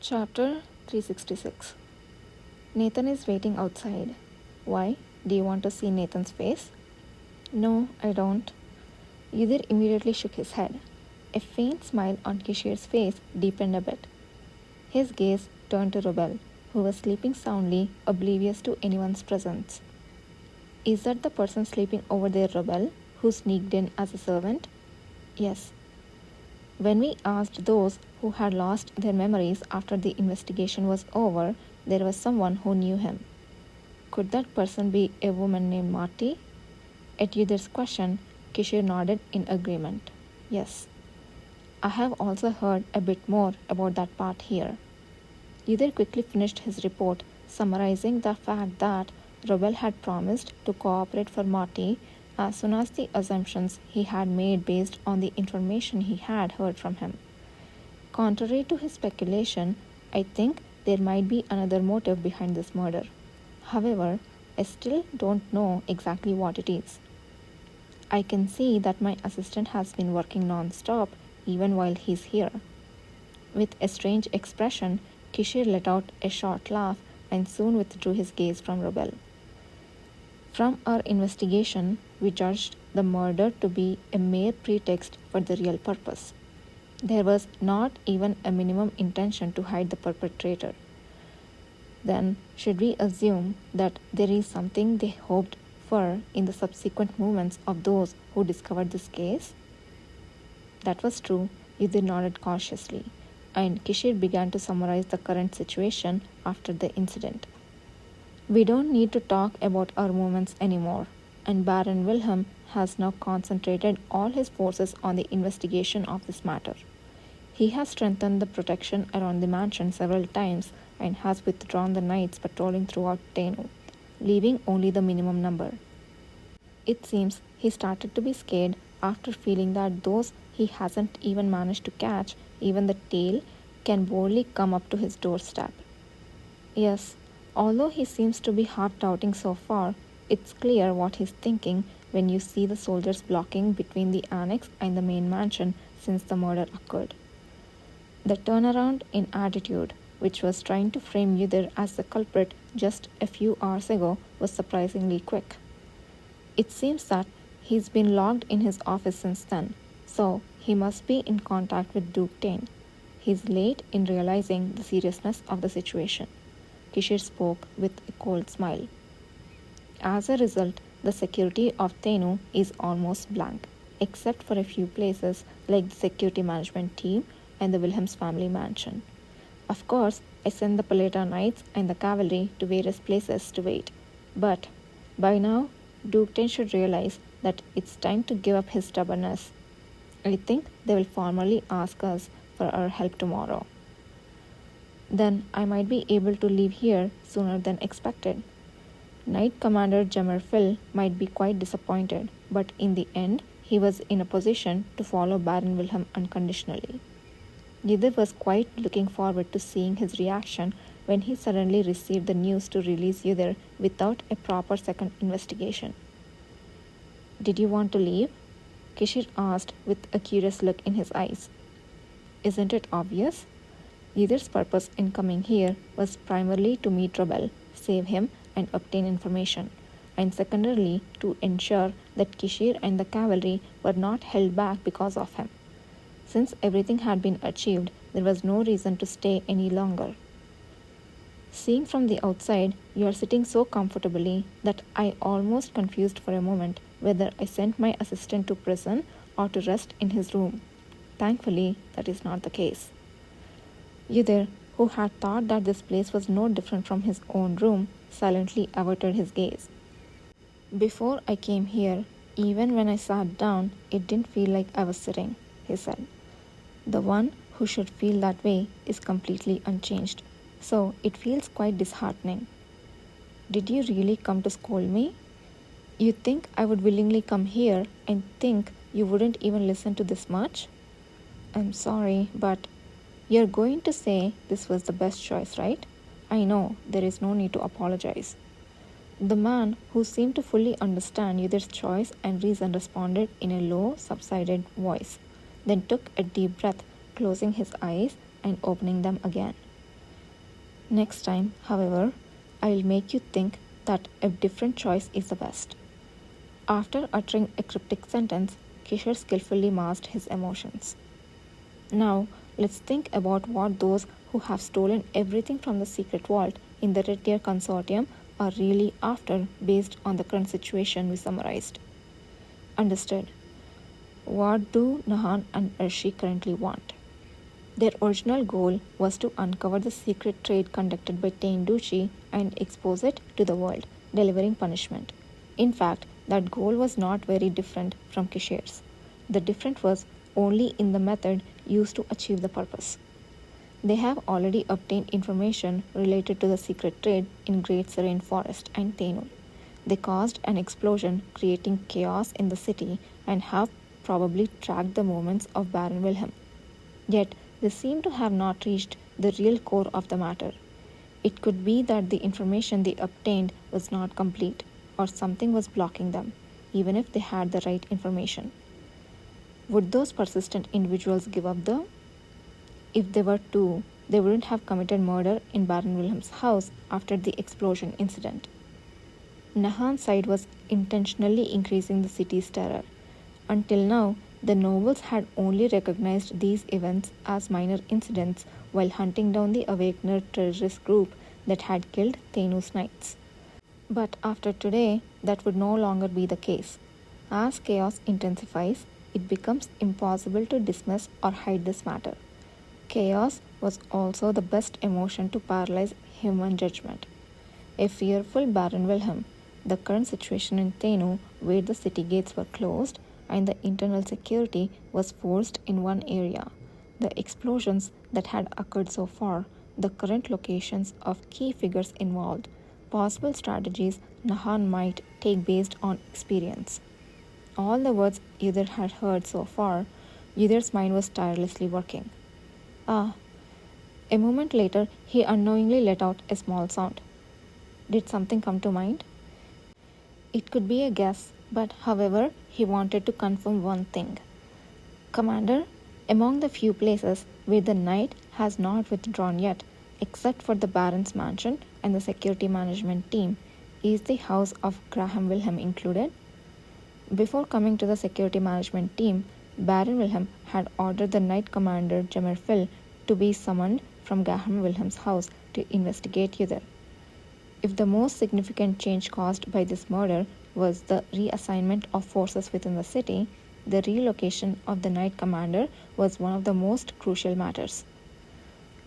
Chapter 366. Nathan is waiting outside. Why? Do you want to see Nathan's face? No, I don't. Yudhir immediately shook his head. A faint smile on Kishir's face deepened a bit. His gaze turned to Rubel, who was sleeping soundly, oblivious to anyone's presence. Is that the person sleeping over there, Rubel, who sneaked in as a servant? Yes. When we asked those who had lost their memories after the investigation was over, there was someone who knew him. Could that person be a woman named Marty? At Yudhir's question, Kishir nodded in agreement. Yes. I have also heard a bit more about that part here. Yudhir quickly finished his report, summarizing the fact that Rubel had promised to cooperate for Marty as soon as the assumptions he had made based on the information he had heard from him. Contrary to his speculation, I think there might be another motive behind this murder. However, I still don't know exactly what it is. I can see that my assistant has been working non-stop even while he's here. With a strange expression, Kishir let out a short laugh and soon withdrew his gaze from Rubel. From our investigation, we judged the murder to be a mere pretext for the real purpose. There was not even a minimum intention to hide the perpetrator. Then, should we assume that there is something they hoped for in the subsequent movements of those who discovered this case? That was true, Yudhir nodded cautiously, and Kishir began to summarize the current situation after the incident. We don't need to talk about our movements anymore, and Baron Wilhelm has now concentrated all his forces on the investigation of this matter. He has strengthened the protection around the mansion several times and has withdrawn the knights patrolling throughout Tennu, leaving only the minimum number. It seems he started to be scared after feeling that those he hasn't even managed to catch, even the tail, can boldly come up to his doorstep. Yes, although he seems to be half doubting so far, it's clear what he's thinking when you see the soldiers blocking between the annex and the main mansion since the murder occurred. The turnaround in attitude, which was trying to frame Yudhir as the culprit just a few hours ago, was surprisingly quick. It seems that he's been locked in his office since then, so he must be in contact with Duke Tane. He's late in realizing the seriousness of the situation. Kishir spoke with a cold smile. As a result, the security of Tennu is almost blank, except for a few places like the security management team and the Wilhelm's family mansion. Of course, I sent the Paleta Knights and the cavalry to various places to wait. But by now, Duke Tane should realize that it's time to give up his stubbornness. I think they will formally ask us for our help tomorrow. Then I might be able to leave here sooner than expected. Knight Commander Jammerfil might be quite disappointed, but in the end, he was in a position to follow Baron Wilhelm unconditionally. Yudhir was quite looking forward to seeing his reaction when he suddenly received the news to release Yudhir without a proper second investigation. Did you want to leave? Kishir asked with a curious look in his eyes. Isn't it obvious? Yudhir's purpose in coming here was primarily to meet Rubel, save him, and obtain information, and secondarily to ensure that Kishir and the cavalry were not held back because of him. Since everything had been achieved, there was no reason to stay any longer. Seeing from the outside, you are sitting so comfortably that I almost confused for a moment whether I sent my assistant to prison or to rest in his room. Thankfully, that is not the case. Yudhir, who had thought that this place was no different from his own room, silently averted his gaze. Before I came here, even when I sat down, it didn't feel like I was sitting, he said. The one who should feel that way is completely unchanged, so it feels quite disheartening. Did you really come to scold me? You think I would willingly come here and think you wouldn't even listen to this much? I'm sorry, but you're going to say this was the best choice, right? I know, there is no need to apologize. The man, who seemed to fully understand Yudhir's choice and reason, responded in a low, subsided voice, then took a deep breath, closing his eyes and opening them again. Next time, however, I will make you think that a different choice is the best. After uttering a cryptic sentence, Kishore skillfully masked his emotions. Now, let's think about what those who have stolen everything from the secret vault in the Red Deer Consortium are really after based on the current situation we summarized. Understood. What do Nahan and Arshi currently want? Their original goal was to uncover the secret trade conducted by Tain Ducci and expose it to the world, delivering punishment. In fact, that goal was not very different from Kishire's. The difference was only in the method used to achieve the purpose. They have already obtained information related to the secret trade in Great Serene Forest and Thenul. They caused an explosion, creating chaos in the city, and have probably tracked the movements of Baron Wilhelm. Yet, they seem to have not reached the real core of the matter. It could be that the information they obtained was not complete, or something was blocking them, even if they had the right information. Would those persistent individuals give up though? If they were to, they wouldn't have committed murder in Baron Wilhelm's house after the explosion incident. Nahan's side was intentionally increasing the city's terror. Until now, the nobles had only recognized these events as minor incidents while hunting down the Awakener terrorist group that had killed Thenu's knights. But after today, that would no longer be the case. As chaos intensifies, it becomes impossible to dismiss or hide this matter. Chaos was also the best emotion to paralyze human judgment. A fearful Baron Wilhelm, the current situation in Thenu, where the city gates were closed and the internal security was forced in one area, the explosions that had occurred so far, the current locations of key figures involved, possible strategies Nahan might take based on experience. All the words Yudhir had heard so far, Yudhir's mind was tirelessly working. Ah, a moment later, he unknowingly let out a small sound. Did something come to mind? It could be a guess, but however, he wanted to confirm one thing. Commander, among the few places where the knight has not withdrawn yet, except for the Baron's mansion and the security management team, is the house of Graham Wilhelm included? Before coming to the security management team, Baron Wilhelm had ordered the Knight Commander Jammerfil to be summoned from Graham Wilhelm's house to investigate Yudhir. If the most significant change caused by this murder was the reassignment of forces within the city, the relocation of the Knight Commander was one of the most crucial matters.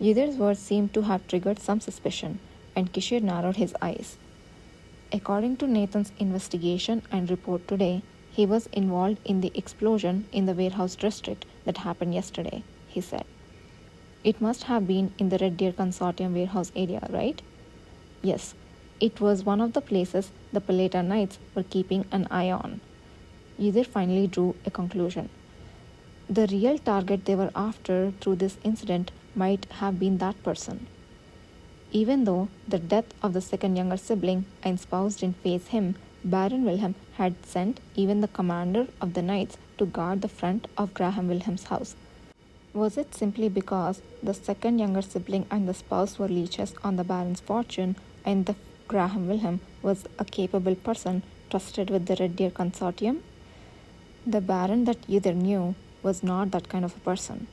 Yudhir's words seemed to have triggered some suspicion, and Kishir narrowed his eyes. According to Nathan's investigation and report today, he was involved in the explosion in the warehouse district that happened yesterday, he said. It must have been in the Red Deer Consortium warehouse area, right? Yes, it was one of the places the Paleta Knights were keeping an eye on. Yudhir finally drew a conclusion. The real target they were after through this incident might have been that person. Even though the death of the second younger sibling and spouse didn't faze him, Baron Wilhelm had sent even the commander of the knights to guard the front of Graham Wilhelm's house. Was it simply because the second younger sibling and the spouse were leeches on the Baron's fortune and the Graham Wilhelm was a capable person trusted with the Red Deer Consortium? The Baron that Yudhir knew was not that kind of a person.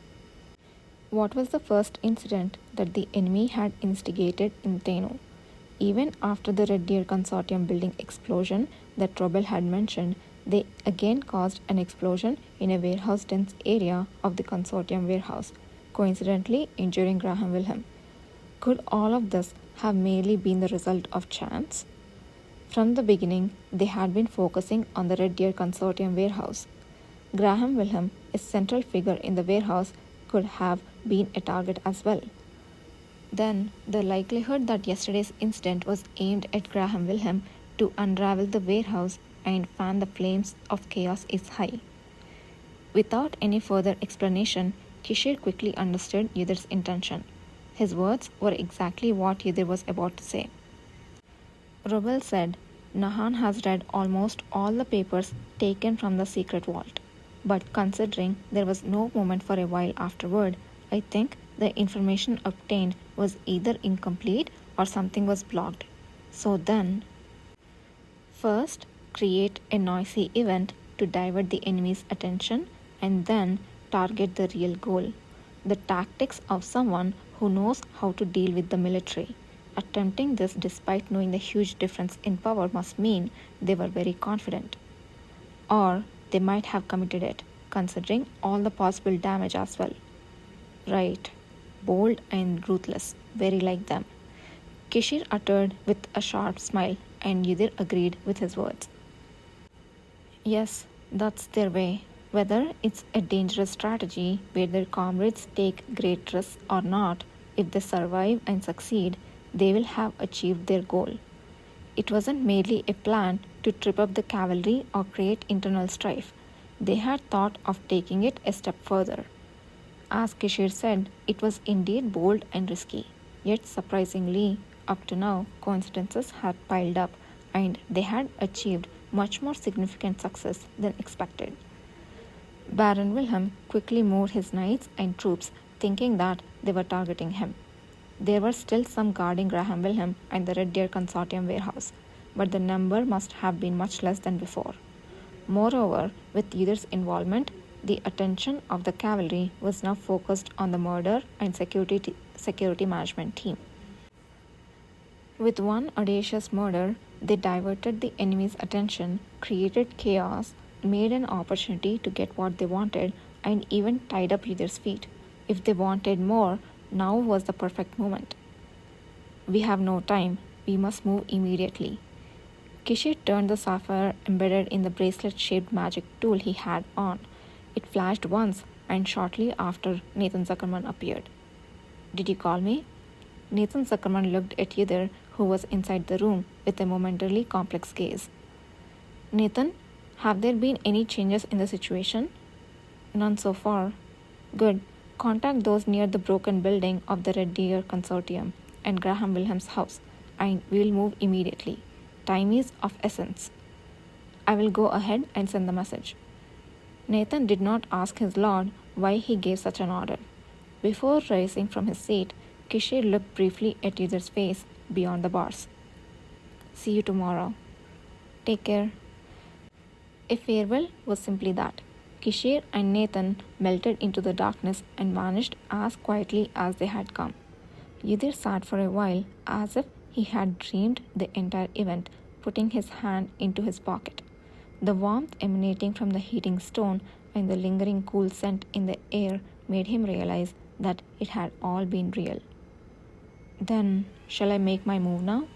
What was the first incident that the enemy had instigated in Thenu? Even after the Red Deer Consortium building explosion that Robel had mentioned, they again caused an explosion in a warehouse dense area of the Consortium warehouse, coincidentally injuring Graham Wilhelm. Could all of this have merely been the result of chance? From the beginning, they had been focusing on the Red Deer Consortium warehouse. Graham Wilhelm, a central figure in the warehouse, could have been a target as well. Then, the likelihood that yesterday's incident was aimed at Graham Wilhelm to unravel the warehouse and fan the flames of chaos is high. Without any further explanation, Kishir quickly understood Yudhir's intention. His words were exactly what Yudhir was about to say. Robel said, Nahan has read almost all the papers taken from the secret vault. But considering there was no movement for a while afterward, I think the information obtained was either incomplete or something was blocked. So then, first, create a noisy event to divert the enemy's attention and then target the real goal. The tactics of someone who knows how to deal with the military. Attempting this despite knowing the huge difference in power must mean they were very confident. Or they might have committed it, considering all the possible damage as well. Right, bold and ruthless, very like them. Kishir uttered with a sharp smile, and Yudir agreed with his words. Yes, that's their way. Whether it's a dangerous strategy where their comrades take great risks or not, if they survive and succeed, they will have achieved their goal. It wasn't merely a plan to trip up the cavalry or create internal strife. They had thought of taking it a step further. As Kishir said, it was indeed bold and risky. Yet surprisingly, up to now, coincidences had piled up and they had achieved much more significant success than expected. Baron Wilhelm quickly moved his knights and troops, thinking that they were targeting him. There were still some guarding Graham Wilhelm and the Red Deer Consortium warehouse, but the number must have been much less than before. Moreover, with Yudir's involvement, the attention of the cavalry was now focused on the murder and security management team. With one audacious murder, they diverted the enemy's attention, created chaos, made an opportunity to get what they wanted, and even tied up Yudir's feet. If they wanted more, now was the perfect moment. We have no time. We must move immediately. Kishir turned the sapphire embedded in the bracelet-shaped magic tool he had on. It flashed once, and shortly after, Nathan Zuckerman appeared. Did you call me? Nathan Zuckerman looked at Yudir, who was inside the room, with a momentarily complex gaze. Nathan, have there been any changes in the situation? None so far. Good. Contact those near the broken building of the Red Deer Consortium and Graham Wilhelm's house, and we'll move immediately. Time is of essence. I will go ahead and send the message. Nathan did not ask his lord why he gave such an order. Before rising from his seat, Kishir looked briefly at Yudir's face beyond the bars. See you tomorrow. Take care. A farewell was simply that. Kishir and Nathan melted into the darkness and vanished as quietly as they had come. Yudir sat for a while as if he had dreamed the entire event, putting his hand into his pocket. The warmth emanating from the heating stone and the lingering cool scent in the air made him realize that it had all been real. Then, shall I make my move now?